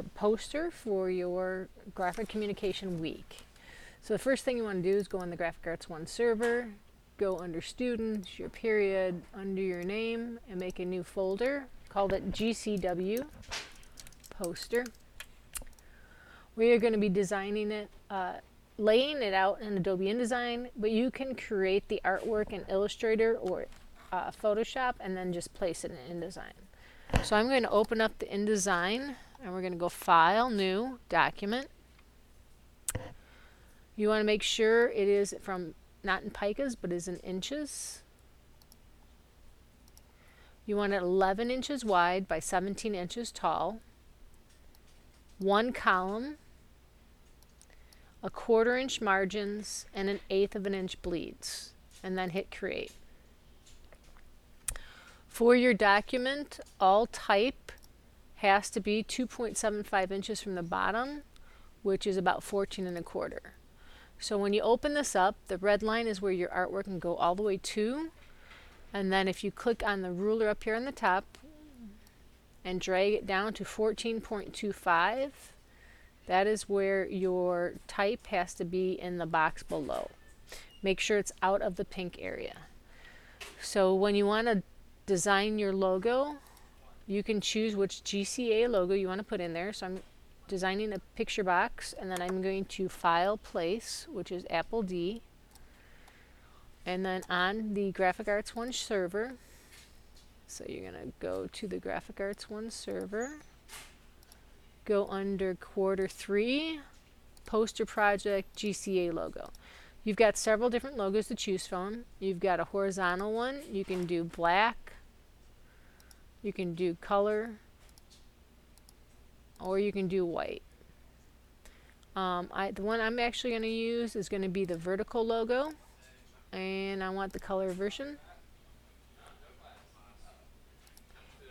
poster for your graphic communication week. So the first thing you want to do is go on the Graphic Arts 1 server, go under students, your period, under your name, and make a new folder. Call it GCWPoster. We are going to be designing it, laying it out in Adobe InDesign, but you can create the artwork in Illustrator or Photoshop and then just place it in InDesign. So I'm going to open up the InDesign and we're going to go File, New, Document. You want to make sure it is from not in picas but is in inches. You want it 11 inches wide by 17 inches tall. 1 column, a 1/4 inch margins, and 1/8 of an inch bleeds, and then hit create. For your document, all type has to be 2.75 inches from the bottom, which is about 14 1/4. So when you open this up, the red line is where your artwork can go all the way to, and then if you click on the ruler up here on the top and drag it down to 14.25, that is where your type has to be in the box below. Make sure it's out of the pink area. So when you want to design your logo, you can choose which GCA logo you want to put in there. So I'm designing a picture box, and then I'm going to File, Place, which is Apple D, and then on the Graphic Arts 1 server. So you're going to go to the Graphic Arts 1 server, go under Q3, Poster Project, GCA logo. You've got several different logos to choose from. You've got a horizontal one. You can do black, you can do color, or you can do white. The one I'm actually going to use is going to be the vertical logo, and I want the color version.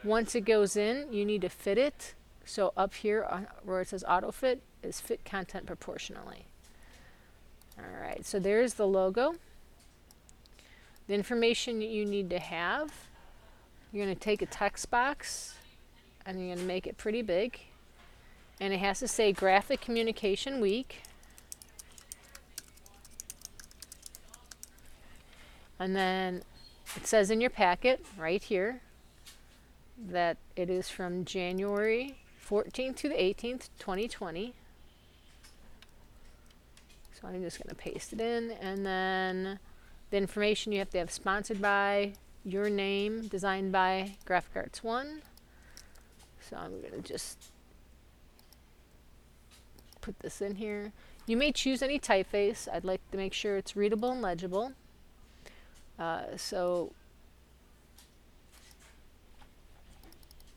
Once it goes in, you need to fit it. So up here where it says auto fit is fit content proportionally. Alright, so there's the logo. The information that you need to have, you're going to take a text box and you're going to make it pretty big. And it has to say Graphic Communication Week. And then it says in your packet right here that it is from January 14th to the 18th, 2020. So I'm just going to paste it in, and then the information you have to have sponsored by, your name, designed by Graphic Arts 1. So I'm going to just put this in here. You may choose any typeface. I'd like to make sure it's readable and legible. So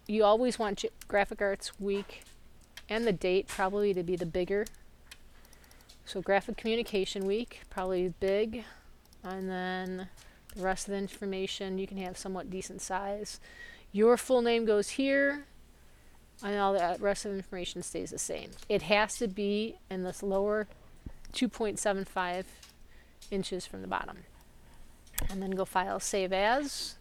you always want Graphic Arts Week and the date probably to be the bigger. So Graphic Communication Week, probably big. And then the rest of the information you can have somewhat decent size. Your full name goes here, and all the rest of the information stays the same. It has to be in this lower 2.75 inches from the bottom. And then go File, Save As,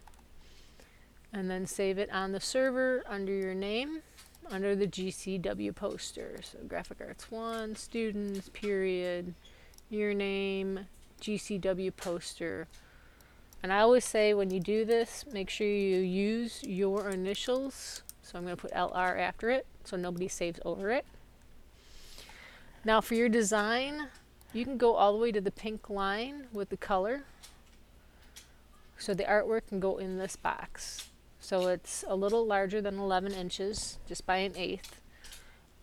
and then save it on the server under your name, under the GCWPoster. So Graphic Arts 1, students, period, your name, GCWPoster. And I always say when you do this, make sure you use your initials. So I'm going to put LR after it so nobody saves over it. Now for your design, you can go all the way to the pink line with the color. So the artwork can go in this box. So it's a little larger than 11 inches, just by 1/8.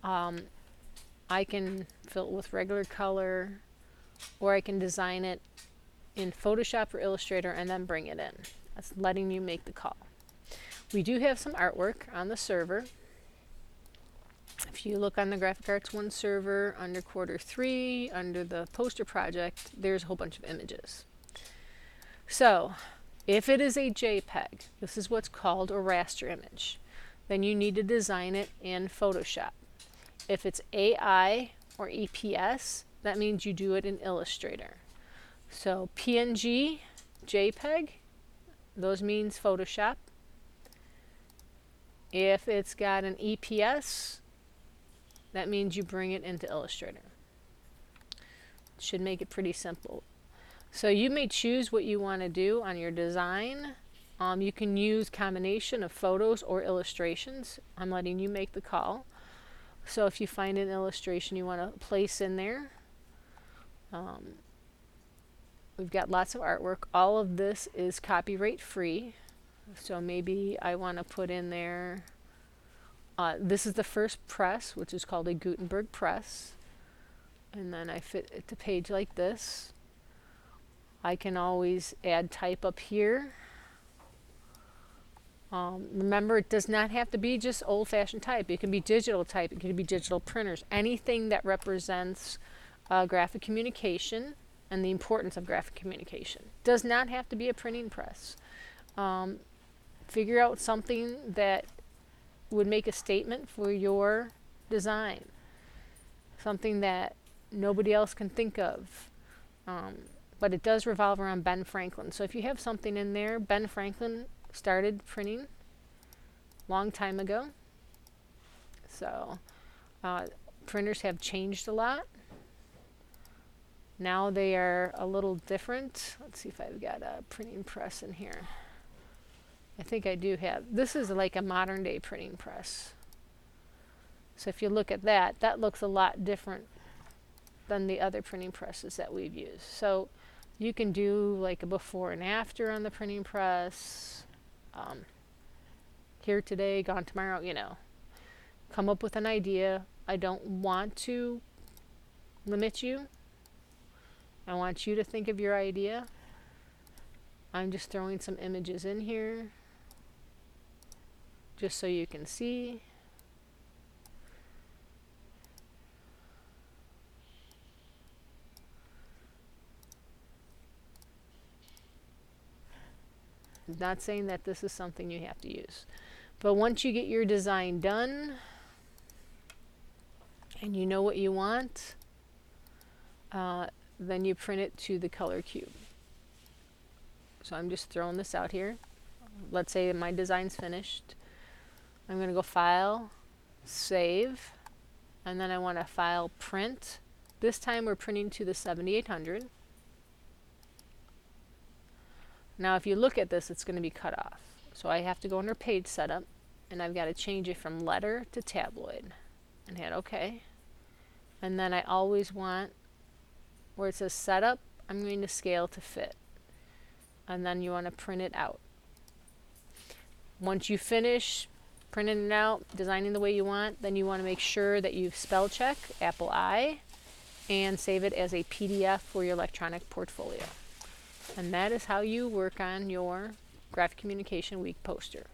I can fill it with regular color, or I can design it in Photoshop or Illustrator and then bring it in. That's letting you make the call. We do have some artwork on the server. If you look on the Graphic Arts 1 server, under Q3, under the poster project, there's a whole bunch of images. So if it is a JPEG, this is what's called a raster image, then you need to design it in Photoshop. If it's AI or EPS, that means you do it in Illustrator. So PNG, JPEG, those means Photoshop. If it's got an EPS, that means you bring it into Illustrator. Should make it pretty simple. So you may choose what you want to do on your design. You can use combination of photos or illustrations. I'm letting you make the call. So if you find an illustration you want to place in there, we've got lots of artwork. All of this is copyright free. So maybe I want to put in there, this is the first press, which is called a Gutenberg press. And then I fit it to page like this. I can always add type up here. Remember, it does not have to be just old-fashioned type. It can be digital type. It can be digital printers. Anything that represents graphic communication and the importance of graphic communication. Does not have to be a printing press. Figure out something that would make a statement for your design. Something that nobody else can think of. But it does revolve around Ben Franklin. So if you have something in there, Ben Franklin started printing long time ago. So printers have changed a lot. Now they are a little different. Let's see if I've got a printing press in here. I think I do have. This is like a modern day printing press. So if you look at that, that looks a lot different than the other printing presses that we've used. So you can do like a before and after on the printing press. Here today, gone tomorrow, you know. Come up with an idea. I don't want to limit you. I want you to think of your idea. I'm just throwing some images in here just so you can see. I'm not saying that this is something you have to use. But once you get your design done and you know what you want, then you print it to the color cube. So I'm just throwing this out here. Let's say my design's finished. I'm going to go File, Save, and then I want to File, Print. This time we're printing to the 7800. Now if you look at this, it's going to be cut off. So I have to go under Page Setup, and I've got to change it from letter to tabloid, and hit OK. And then I always want, where it says Setup, I'm going to scale to fit. And then you want to print it out. Once you finish printing it out, designing the way you want, then you want to make sure that you spell check Apple I and save it as a PDF for your electronic portfolio. And that is how you work on your Graphic Communication Week poster.